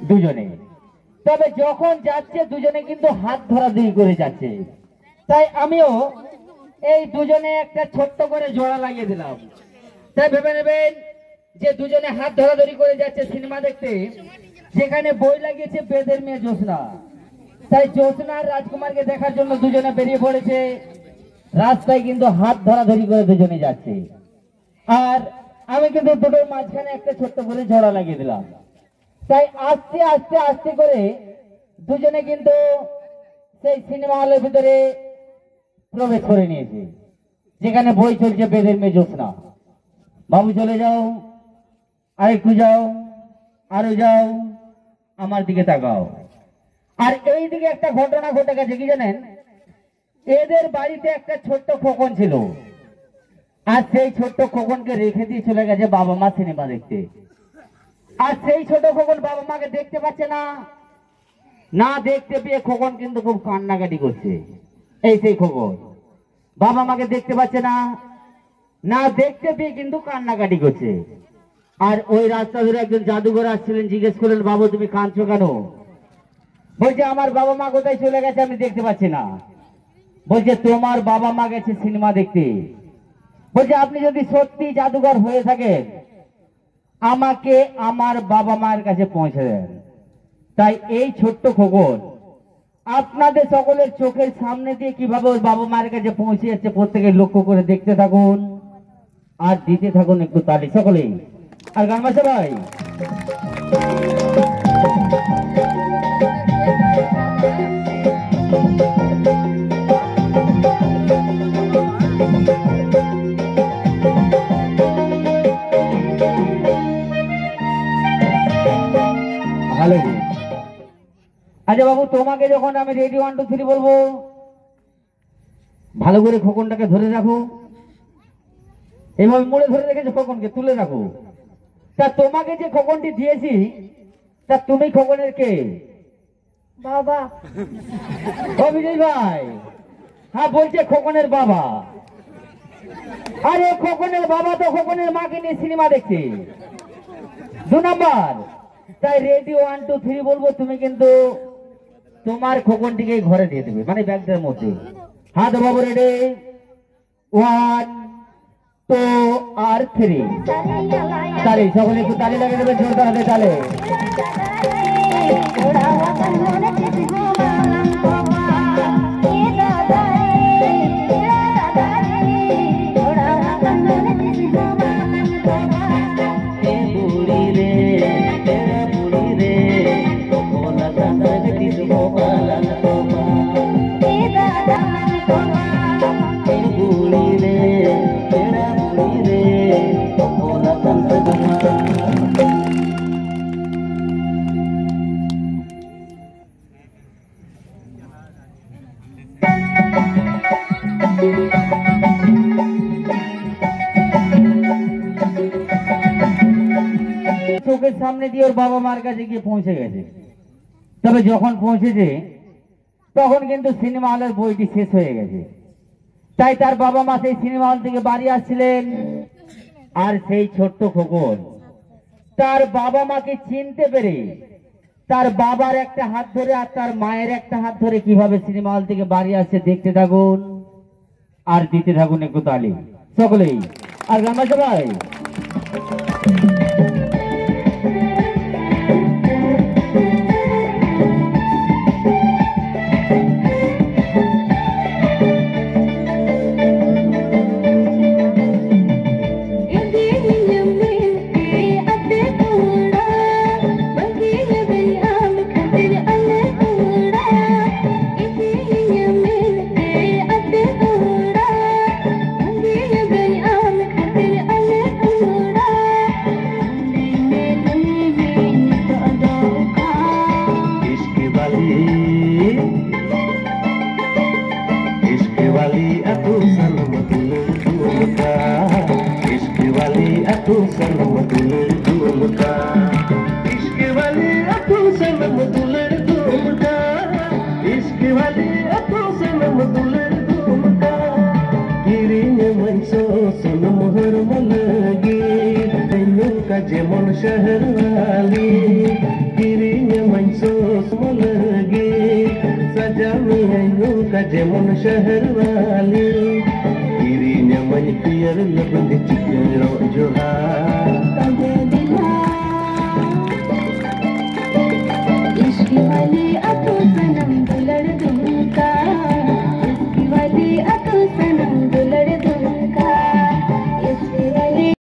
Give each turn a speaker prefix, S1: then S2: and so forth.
S1: দুজনে। তবে যখন যাচ্ছে দুজনে কিন্তু হাত ধরাধরি করে যাচ্ছে। তাই আমিও এই দুজনে একটা ছোট্ট করে জোড়া লাগিয়ে দিলাম। তাই ভেবে নেবেন যে দুজনে হাত ধরাধরি করে যাচ্ছে সিনেমা দেখতে, যেখানে বই লাগিয়েছে বেদের মেয়ে জ্যোৎস্না। তাই জ্যোৎস্না আর রাজকুমারকে দেখার জন্য দুজনে বেরিয়ে পড়েছে। রাস্তায় কিন্তু হাত ধরাধরি করে দুজনে যাচ্ছে। আর আমি কিন্তু দুটোর মাঝখানে একটা ছোট্ট করে জোড়া লাগিয়ে দিলাম। তাই আস্তে আস্তে আস্তে করে দুজনে কিন্তু সেই সিনেমা হলের ভিতরে প্রবেশ করে নিয়েছে, যেখানে বই চলছে বেদের মেয়ে জ্যোৎস্না। বাবু চলে যাও, আর একটু যাও, আরো যাও, আমার দিকে তাকাও। আর এই দিকে একটা ঘটনা ঘটে গেছে, কি জানেন? এদের বাড়িতে একটা ছোট্ট খোকন ছিল, আর সেই ছোট্ট খোকনকে রেখে দিয়ে চলে গেছে বাবা মা সিনেমা দেখতে। আর সেই ছোট খোকন বাবা মাকে দেখতে পাচ্ছে না। না দেখতে পেয়ে খোকন কিন্তু খুব কান্নাকাটি করছে। এই সেই খোকন বাবা মাকে দেখতে পাচ্ছে না, না দেখতে পেয়ে কিন্তু কান্নাকাটি করছে। আর ওই রাস্তা ধরে একজন জাদুঘর আসছিলেন, জিজ্ঞেস করলেন, বাবু তুমি কাঁদছো কেন? বলছে আমার বাবা মা কোথায় চলে গেছে আমি দেখতে পাচ্ছি না। বলছে তোমার বাবা মা গেছে সিনেমা দেখতে। বলছে আপনি যদি সত্যি জাদুঘর হয়ে থাকেন আমাকে আমার বাবা মায়ের কাছে পৌঁছে দেন। তাই এই ছোট্ট খোকন আপনাদের সকলের চোখের সামনে দিয়ে কিভাবে ওর বাবা মায়ের কাছে পৌঁছে যাচ্ছে প্রত্যেকে লক্ষ্য করে দেখতে থাকুন আর দিতে থাকুন একটু তালি সকলেই। আর গান বাজছে ভাই। ভালো। আচ্ছা বাবু, তোমাকে যখন আমি রেডি 1 2 3 বলবো ভালো করে খোকনটাকে ধরে রাখো। এইভাবে মুড়ে ধরে রেখেছো খোকনকে, তুলে রাখো। তা তোমাকে যে খোকনটি দিয়েছি তা তুমি খোকনের কে?
S2: বাবা।
S1: বিজয় ভাই, হ্যাঁ বলছে খোকনের বাবা। আরে খোকনের বাবা তো খোকনের মাকে নিয়ে সিনেমা দেখছে। 2 নাম্বার। তাই রেডি 1 2 3 বলবো, তুমি কিন্তু তোমার খোকনটিকে ঘরে দিয়ে দেবে, মানে ব্যাগটার মধ্যে। হাত বাবু রেডি 1 2 আর 3। তালে সকলে একটু তালি লাগিয়ে দেবে, জোরদার হাতে তালে। চোখের সামনে দিয়ে ওর বাবা মার কাছে গিয়ে পৌঁছে গেছে। তবে যখন পৌঁছেছে তখন কিন্তু সিনেমা হলের বইটি শেষ হয়ে গেছে। তাই তার বাবা মা সেই সিনেমা হল থেকে বাড়ি আসছিলেন। আর সেই ছোট্ট খোকন তার বাবা মাকে চিনতে পেরে তার বাবার একটা হাত ধরে আর তার মায়ের একটা হাত ধরে কিভাবে সিনেমা হল থেকে বাড়ি আসছে দেখতে থাকুন আর দিতে থাকুন একটু তালি সকলেই। আর গান বাজছে ভাই।
S3: যেমন শহর वाली जेमन शहर वाली कीरी नमन पियर लब चिकन जोहा